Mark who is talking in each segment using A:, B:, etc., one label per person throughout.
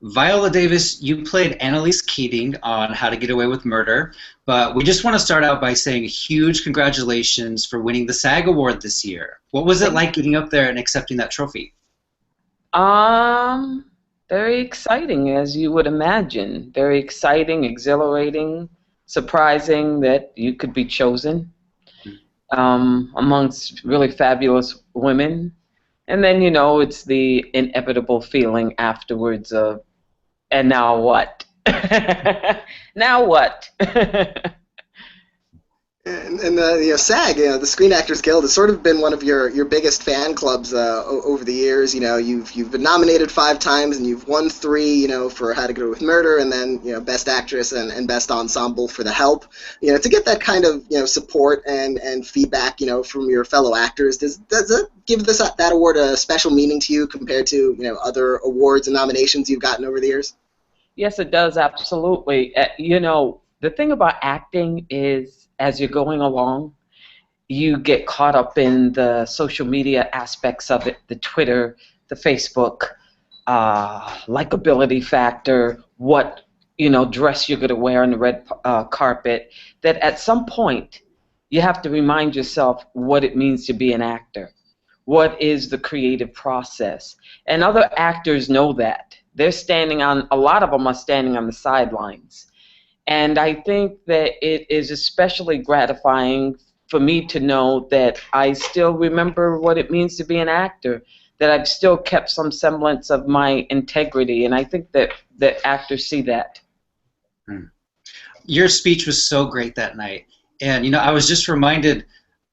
A: Viola Davis, you played Annalise Keating on How to Get Away with Murder, but we just want to start out by saying huge congratulations for winning the SAG Award this year. What was it like getting up there and accepting that trophy?
B: Um, Very exciting, as you would imagine. Very exciting, exhilarating, surprising that you could be chosen amongst really fabulous women. And then, it's the inevitable feeling afterwards of, and now what? Now what?
C: And the SAG, the Screen Actors Guild, has sort of been one of your biggest fan clubs over the years. You've been nominated 5 times and you've won 3. For How to Get Away with Murder, and then Best Actress and Best Ensemble for The Help. To get that kind of support and feedback from your fellow actors, does it give that award a special meaning to you compared to other awards and nominations you've gotten over the years?
B: Yes, it does, absolutely. The thing about acting is, as you're going along, you get caught up in the social media aspects of it, the Twitter, the Facebook, likability factor, what dress you're going to wear on the red carpet, that at some point you have to remind yourself what it means to be an actor. What is the creative process? And other actors know that. A lot of them are standing on the sidelines. And I think that it is especially gratifying for me to know that I still remember what it means to be an actor, that I've still kept some semblance of my integrity, and I think that actors see that.
A: Your speech was so great that night, and I was just reminded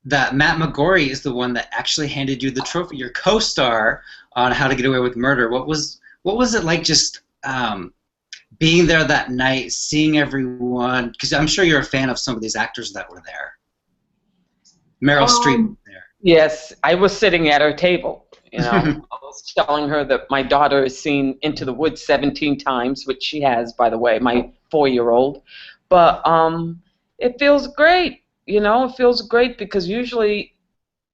A: that Matt McGorry is the one that actually handed you the trophy, your co-star on How to Get Away with Murder. What was it like just being there that night, seeing everyone, because I'm sure you're a fan of some of these actors that were there. Meryl Streep was there.
B: Yes, I was sitting at her table. I was telling her that my daughter has seen Into the Woods 17 times, which she has, by the way, my 4-year-old. But it feels great. It feels great because usually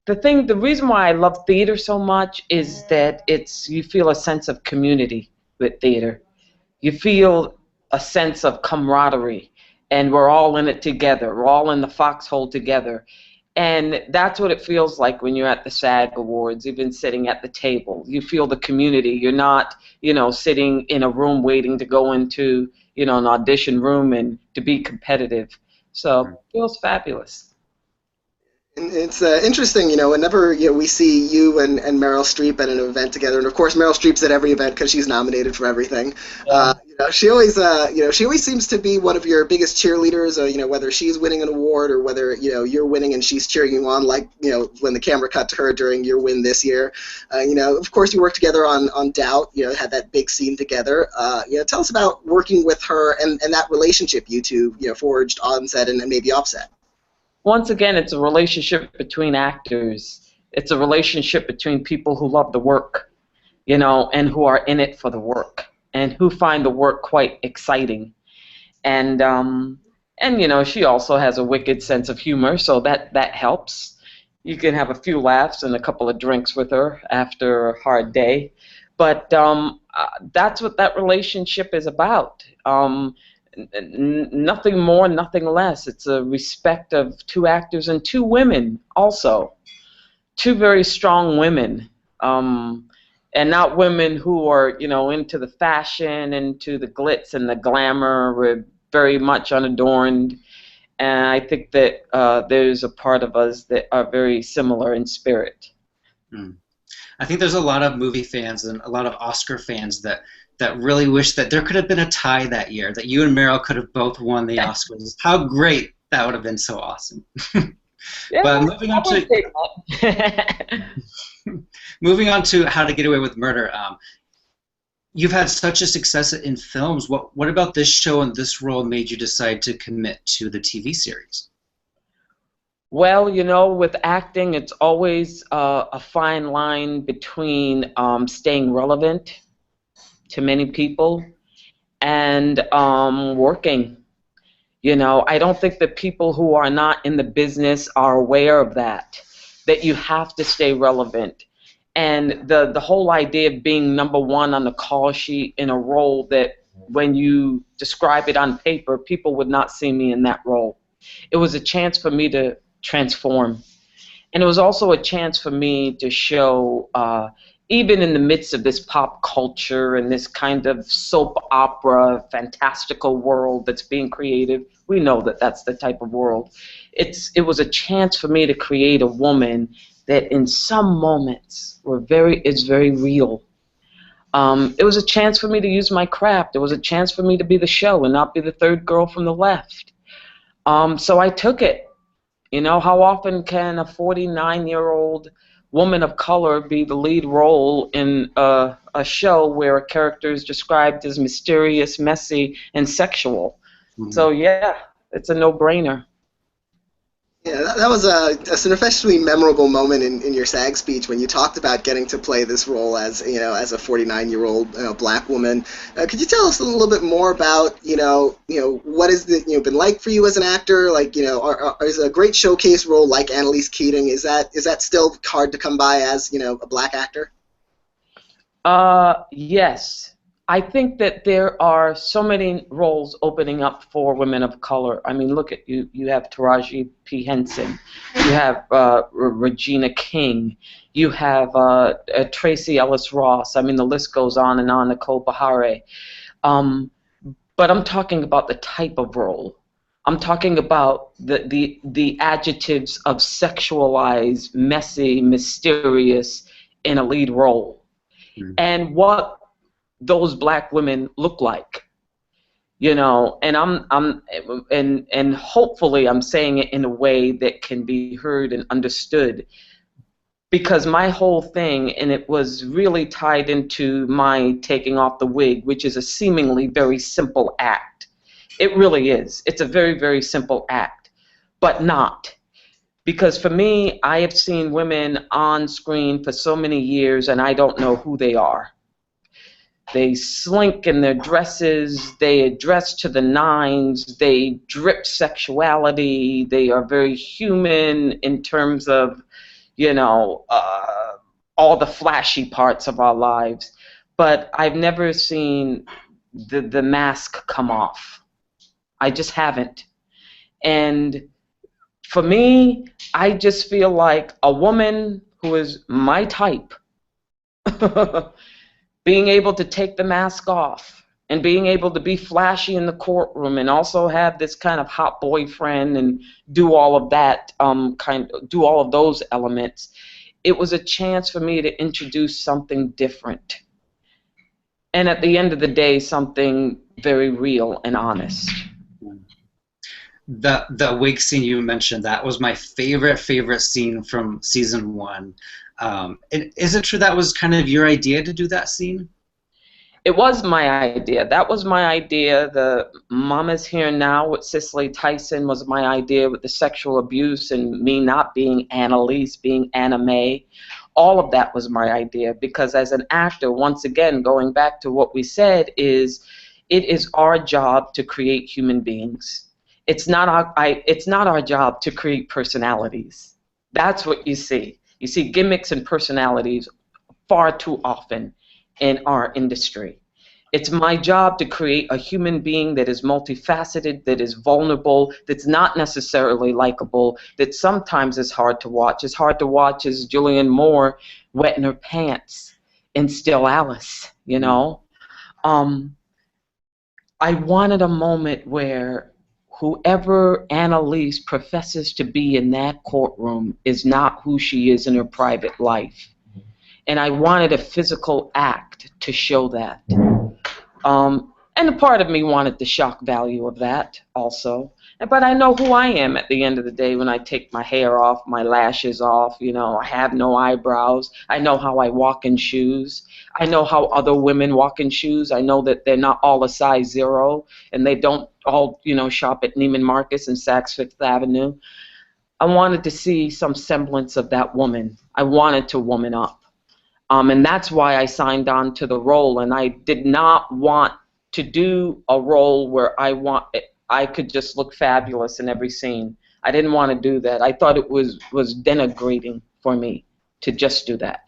B: the reason why I love theater so much is that you feel a sense of community with theater. You feel a sense of camaraderie, and we're all in it together. We're all in the foxhole together. And that's what it feels like when you're at the SAG Awards, even sitting at the table. You feel the community. You're not, sitting in a room waiting to go into, an audition room and to be competitive. So it feels fabulous.
C: And it's interesting, whenever we see you and Meryl Streep at an event together, and of course Meryl Streep's at every event because she's nominated for everything.
B: Yeah.
C: She always seems to be one of your biggest cheerleaders. Whether she's winning an award or whether you're winning and she's cheering you on, like when the camera cut to her during your win this year. Of course you worked together on Doubt. Had that big scene together. Tell us about working with her and that relationship you two forged on set and maybe off set.
B: Once again, it's a relationship between actors. It's a relationship between people who love the work, and who are in it for the work, and who find the work quite exciting. And she also has a wicked sense of humor, so that helps. You can have a few laughs and a couple of drinks with her after a hard day. But that's what that relationship is about. Nothing more, nothing less. It's a respect of 2 actors and 2 women also. 2 very strong women. And not women who are, into the fashion, into the glitz and the glamour. We're very much unadorned. And I think that there's a part of us that are very similar in spirit.
A: I think there's a lot of movie fans and a lot of Oscar fans that really wish that there could have been a tie that year, that you and Meryl could have both won the Oscars. How great that would have been, so awesome.
B: Yeah,
A: but moving on to How to Get Away with Murder, you've had such a success in films. What about this show and this role made you decide to commit to the TV series?
B: Well, with acting, it's always a fine line between staying relevant to many people and working. I don't think that people who are not in the business are aware of that you have to stay relevant. And the whole idea of being number one on the call sheet in a role that when you describe it on paper, people would not see me in that role. It was a chance for me to transform. And it was also a chance for me to show, even in the midst of this pop culture and this kind of soap opera, fantastical world that's being created, we know that that's the type of world. It was a chance for me to create a woman that in some moments is very real. It was a chance for me to use my craft. It was a chance for me to be the show and not be the third girl from the left. So I took it. You know, how often can a 49-year-old woman of color be the lead role in a show where a character is described as mysterious, messy, and sexual? Mm-hmm. So yeah, it's a no-brainer.
C: Yeah, that was an especially memorable moment in your SAG speech when you talked about getting to play this role as as a 49-year-old black woman. Could you tell us a little bit more about what has it been like for you as an actor? Like is a great showcase role like Annalise Keating, is that still hard to come by as a black actor?
B: Yes. I think that there are so many roles opening up for women of color. I mean, look at you. You have Taraji P. Henson. You have Regina King. You have Tracee Ellis Ross. I mean, the list goes on and on. Nicole Beharie. But I'm talking about the type of role. I'm talking about the adjectives of sexualized, messy, mysterious in a lead role, and what those black women look like, and hopefully I'm saying it in a way that can be heard and understood, because my whole thing, and it was really tied into my taking off the wig, which is a seemingly very simple act. It really is. It's a very, very simple act, but not. Because for me, I have seen women on screen for so many years and I don't know who they are. They slink in their dresses, they dress to the nines, they drip sexuality, they are very human in terms of, all the flashy parts of our lives. But I've never seen the mask come off. I just haven't. And for me, I just feel like a woman who is my type being able to take the mask off and being able to be flashy in the courtroom and also have this kind of hot boyfriend and do all of that, do all of those elements. It was a chance for me to introduce something different. And at the end of the day, something very real and honest.
A: The wig scene you mentioned, that was my favorite scene from season 1. And is it true that was kind of your idea to do that scene?
B: It was my idea. That was my idea. The Mama's Here Now with Cicely Tyson was my idea, with the sexual abuse and me not being Annalise, being Anna Mae. All of that was my idea, because as an actor, once again, going back to what we said, it is our job to create human beings. It's not our job to create personalities. That's what you see. You see gimmicks and personalities far too often in our industry. It's my job to create a human being that is multifaceted, that is vulnerable, that's not necessarily likable, that sometimes is hard to watch. As hard to watch as Julianne Moore wetting her pants in Still Alice, I wanted a moment where whoever Annalise professes to be in that courtroom is not who she is in her private life. And I wanted a physical act to show that. And a part of me wanted the shock value of that also. But I know who I am at the end of the day when I take my hair off, my lashes off, I have no eyebrows. I know how I walk in shoes. I know how other women walk in shoes. I know that they're not all a size 0, and they don't all, shop at Neiman Marcus and Saks Fifth Avenue. I wanted to see some semblance of that woman. I wanted to woman up. And that's why I signed on to the role, and I did not want to do a role where I could just look fabulous in every scene. I didn't want to do that. I thought it was denigrating for me to just do that.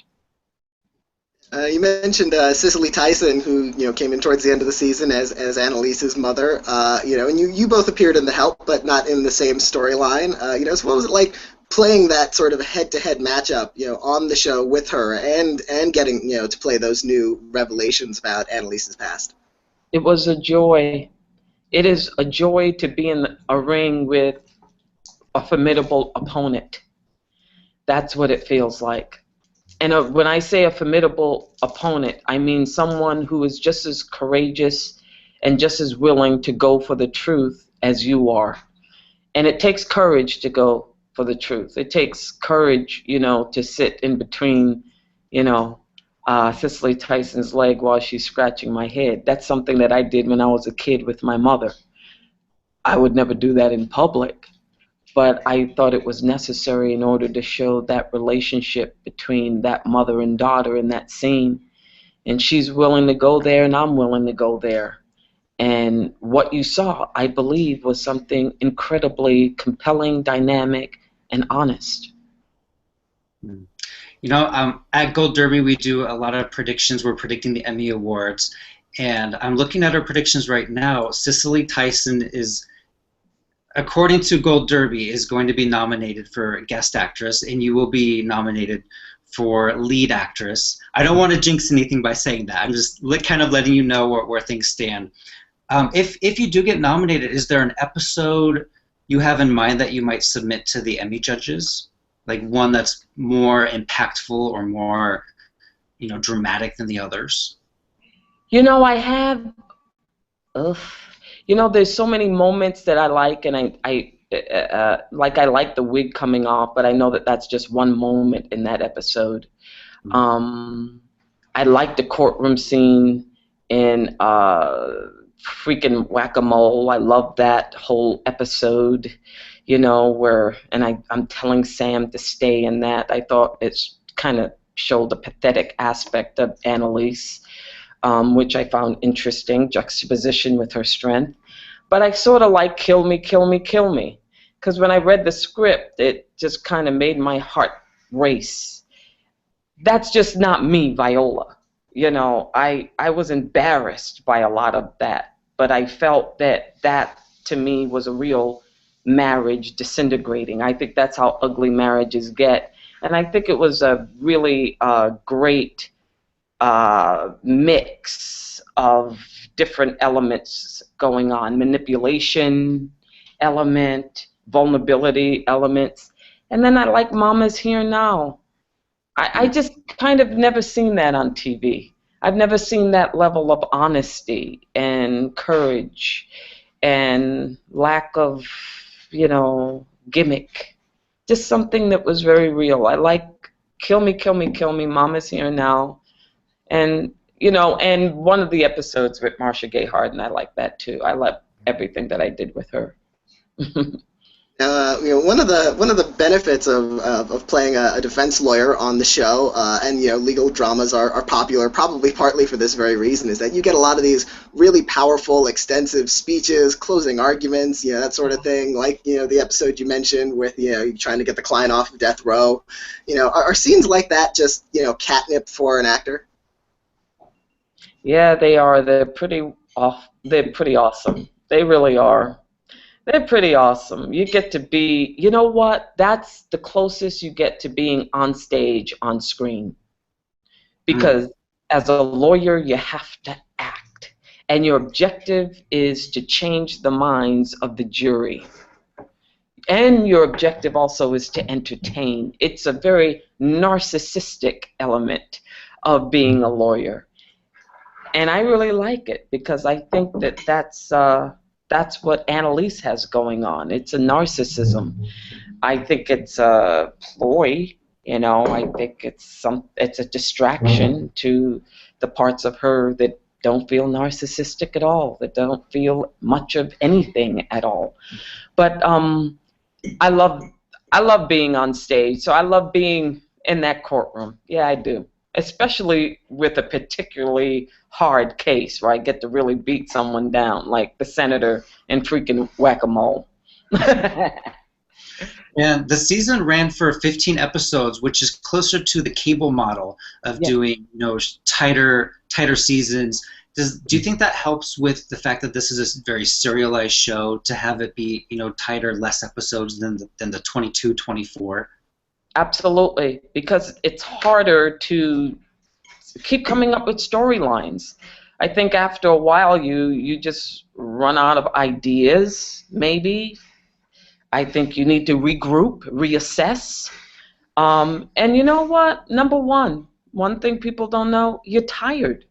C: You mentioned Cicely Tyson, who came in towards the end of the season as Annalise's mother. And you both appeared in The Help, but not in the same storyline. So what was it like playing that sort of head-to-head matchup, on the show with her, and getting to play those new revelations about Annalise's past?
B: It was a joy. It is a joy to be in a ring with a formidable opponent. That's what it feels like. And when I say a formidable opponent, I mean someone who is just as courageous and just as willing to go for the truth as you are. And it takes courage to go for the truth. It takes courage, to sit in between, Cicely Tyson's leg while she's scratching my head. That's something that I did when I was a kid with my mother. I would never do that in public, but I thought it was necessary in order to show that relationship between that mother and daughter in that scene. And she's willing to go there, and I'm willing to go there. And what you saw, I believe, was something incredibly compelling, dynamic, and honest.
A: At Gold Derby, we do a lot of predictions. We're predicting the Emmy Awards. And I'm looking at our predictions right now. Cicely Tyson is, according to Gold Derby, is going to be nominated for Guest Actress, and you will be nominated for Lead Actress. I don't want to jinx anything by saying that. I'm just kind of letting you know where things stand. If you do get nominated, is there an episode you have in mind that you might submit to the Emmy judges? Like one that's more impactful or more, dramatic than the others?
B: I have, there's so many moments that I like, and I like the wig coming off, but I know that that's just one moment in that episode. I like the courtroom scene in freaking Whack-A-Mole. I love that whole episode, I'm telling Sam to stay in that. I thought it kind of showed the pathetic aspect of Annalise, which I found interesting, juxtaposition with her strength. But I sort of like Kill Me, Kill Me, Kill Me, because when I read the script, it just kind of made my heart race. That's just not me, Viola. I was embarrassed by a lot of that, but I felt that to me was a real marriage disintegrating. I think that's how ugly marriages get, and I think it was a really great mix of different elements going on, manipulation element, vulnerability elements, and then I like Mama's Here Now. I just kind of never seen that on TV. I've never seen that level of honesty and courage and lack of, gimmick. Just something that was very real. I like Kill Me, Kill Me, Kill Me, Mama's Here Now. And, and one of the episodes with Marcia Gay Harden, I like that too. I love everything that I did with her.
C: One of the benefits of playing a defense lawyer on the show, and legal dramas are popular, probably partly for this very reason, is that you get a lot of these really powerful, extensive speeches, closing arguments, that sort of thing. Like the episode you mentioned with trying to get the client off of death row. Are scenes like that just catnip for an actor?
B: Yeah, they are. They're pretty awesome. They really are. They're pretty awesome. You get to be, you know what? That's the closest you get to being on stage, on screen. Because as a lawyer, you have to act. And your objective is to change the minds of the jury. And your objective also is to entertain. It's a very narcissistic element of being a lawyer. And I really like it because I think that that's what Annalise has going on. It's a narcissism. I think it's a ploy, I think it's a distraction to the parts of her that don't feel narcissistic at all, that don't feel much of anything at all. But I love being on stage, so I love being in that courtroom. Yeah, I do. Especially with a particularly hard case where I get to really beat someone down, like the senator in freaking Whack-A-Mole.
A: And the season ran for 15 episodes, which is closer to the cable model of
B: Yeah.
A: doing, tighter seasons. Do you think that helps with the fact that this is a very serialized show to have it be, tighter, less episodes than the 22, 24?
B: Absolutely, because it's harder to keep coming up with storylines. I think after a while you just run out of ideas, maybe. I think you need to regroup, reassess. And you know what? Number one thing people don't know, you're tired.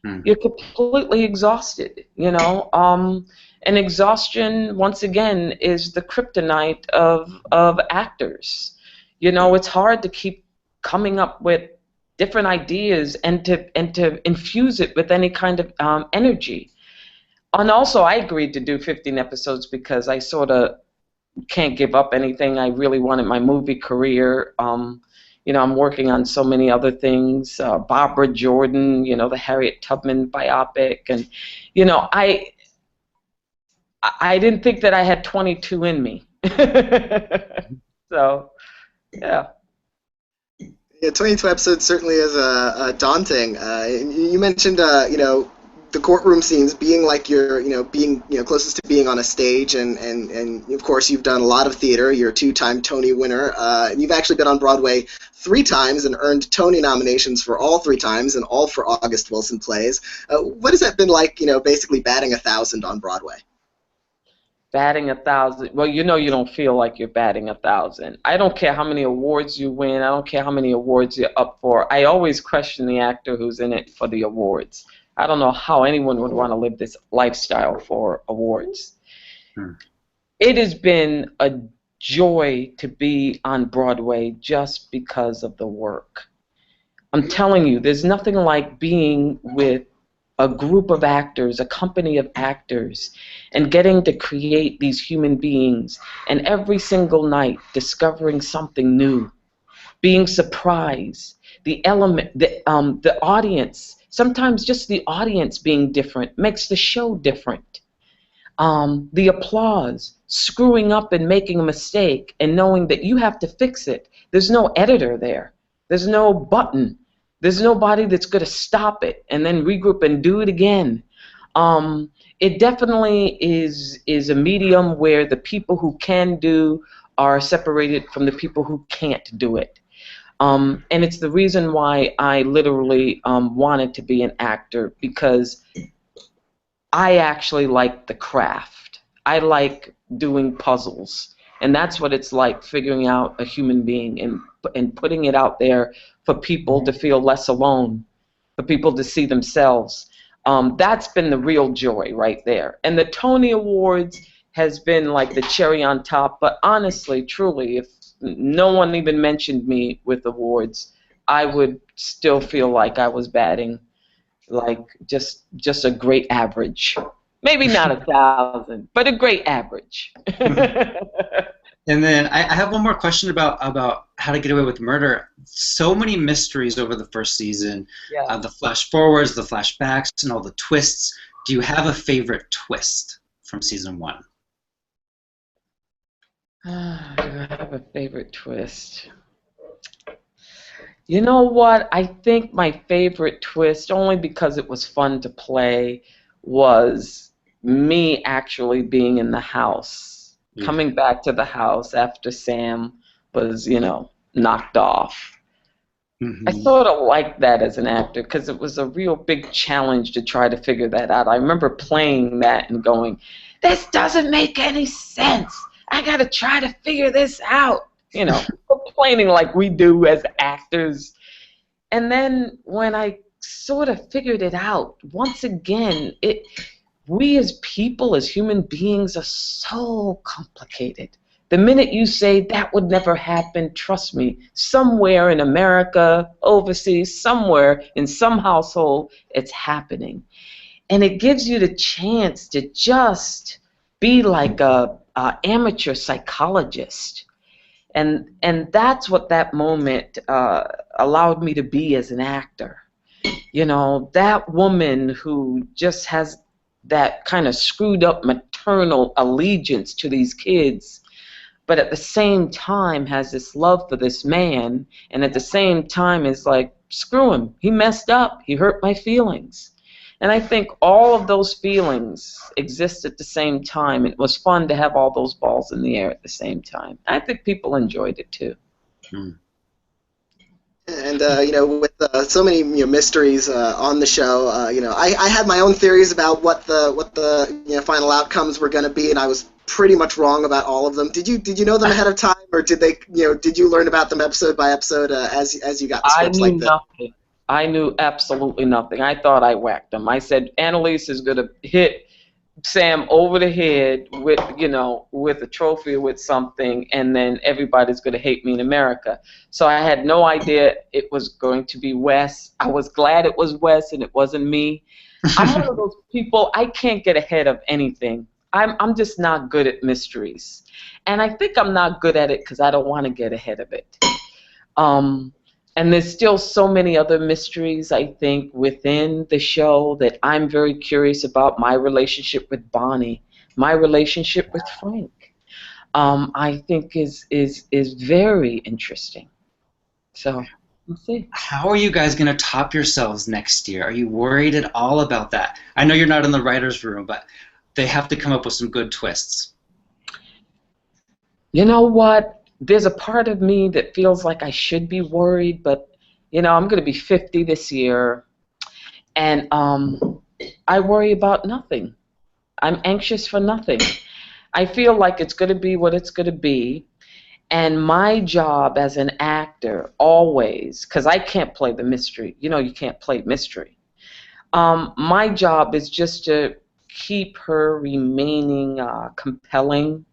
A: Hmm.
B: You're completely exhausted, and exhaustion, once again, is the kryptonite of actors. It's hard to keep coming up with different ideas and to infuse it with any kind of energy. And also, I agreed to do 15 episodes because I sort of can't give up anything. I really wanted my movie career. I'm working on so many other things. Barbara Jordan, the Harriet Tubman biopic, and I didn't think that I had 22 in me. So, yeah.
C: Yeah, 22 episodes certainly is daunting. You mentioned, the courtroom scenes being like being, closest to being on a stage, and of course you've done a lot of theater. You're a two-time Tony winner. And you've actually been on Broadway 3 times and earned Tony nominations for all 3 times, and all for August Wilson plays. What has that been like, basically batting 1,000 on Broadway?
B: Batting 1,000. Well, you don't feel like you're batting 1,000. I don't care how many awards you win. I don't care how many awards you're up for. I always question the actor who's in it for the awards. I don't know how anyone would want to live this lifestyle for awards. It has been a joy to be on Broadway just because of the work. I'm telling you, there's nothing like being with a group of actors, a company of actors, and getting to create these human beings, and every single night discovering something new, being surprised, the audience. Sometimes just the audience being different makes the show different. The applause, screwing up and making a mistake and knowing that you have to fix it. There's no editor there. There's no button. There's nobody that's going to stop it and then regroup and do it again. It definitely is a medium where the people who can do are separated from the people who can't do it. And it's the reason why I literally wanted to be an actor, because I actually like the craft. I like doing puzzles. And that's what it's like, figuring out a human being and putting it out there for people to feel less alone, for people to see themselves. That's been the real joy right there. And the Tony Awards has been like the cherry on top. But honestly, truly, if no one even mentioned me with awards, I would still feel like I was batting like just a great average. Maybe not 1,000, but a great average.
A: And then I have one more question about How to Get Away with Murder. So many mysteries over the first season.
B: Yeah.
A: The flash forwards, the flashbacks, and all the twists. Do you have a favorite twist from season 1?
B: Do I have a favorite twist? You know what? I think my favorite twist, only because it was fun to play, was me actually being in the house, coming back to the house after Sam was, knocked off. Mm-hmm. I sort of liked that as an actor because it was a real big challenge to try to figure that out. I remember playing that and going, this doesn't make any sense. I got to try to figure this out. Complaining like we do as actors. And then when I sort of figured it out, once again, we as people, as human beings, are so complicated. The minute you say that would never happen, trust me, somewhere in America, overseas, somewhere in some household, it's happening. And it gives you the chance to just be like a amateur psychologist. And that's what that moment allowed me to be as an actor. That woman who just has that kind of screwed up maternal allegiance to these kids, but at the same time has this love for this man, and at the same time is like, screw him, he messed up, he hurt my feelings. And I think all of those feelings exist at the same time. It was fun to have all those balls in the air at the same time. I think people enjoyed it too.
A: Hmm.
C: And with so many mysteries on the show, I had my own theories about what the final outcomes were going to be, and I was pretty much wrong about all of them. Did you know them ahead of time, or did you learn about them episode by episode as you got the scripts like this?
B: Nothing. I knew absolutely nothing. I thought I whacked them. I said Annalise is going to hit Sam over the head with a trophy or with something, and then everybody's going to hate me in America. So I had no idea it was going to be Wes. I was glad it was Wes and it wasn't me. I'm one of those people, I can't get ahead of anything. I'm just not good at mysteries, and I think I'm not good at it because I don't want to get ahead of it. And there's still so many other mysteries, I think, within the show that I'm very curious about. My relationship with Bonnie, my relationship with Frank, I think is very interesting. So we'll see.
A: How are you guys going to top yourselves next year? Are you worried at all about that? I know you're not in the writer's room, but they have to come up with some good twists.
B: You know what? There's a part of me that feels like I should be worried, but I'm going to be 50 this year, and I worry about nothing. I'm anxious for nothing. I feel like it's going to be what it's going to be, and my job as an actor always, because I can't play the mystery. You can't play mystery. My job is just to keep her remaining compelling,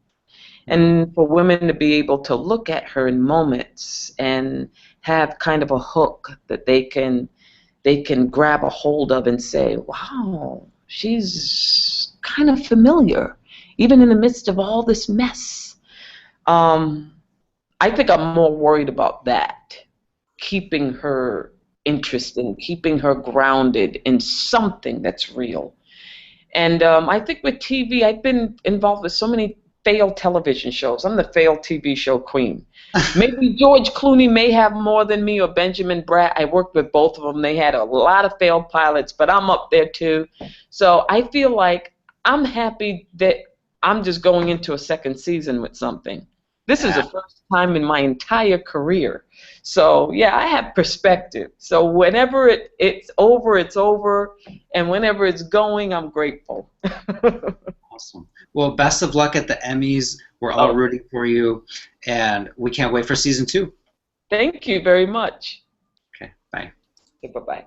B: and for women to be able to look at her in moments and have kind of a hook that they can grab a hold of and say, wow, she's kind of familiar, even in the midst of all this mess. I think I'm more worried about that, keeping her interesting, keeping her grounded in something that's real. And I think with TV, I've been involved with so many failed television shows. I'm the failed TV show queen. Maybe George Clooney may have more than me, or Benjamin Bratt. I worked with both of them. They had a lot of failed pilots, but I'm up there too. So I feel like I'm happy that I'm just going into a second season with something. This is the first time in my entire career. So yeah, I have perspective. So whenever it's over, it's over. And whenever it's going, I'm grateful.
A: Awesome. Well, best of luck at the Emmys. We're all rooting for you, and we can't wait for season 2.
B: Thank you very much.
A: Okay, bye.
B: Okay, bye-bye.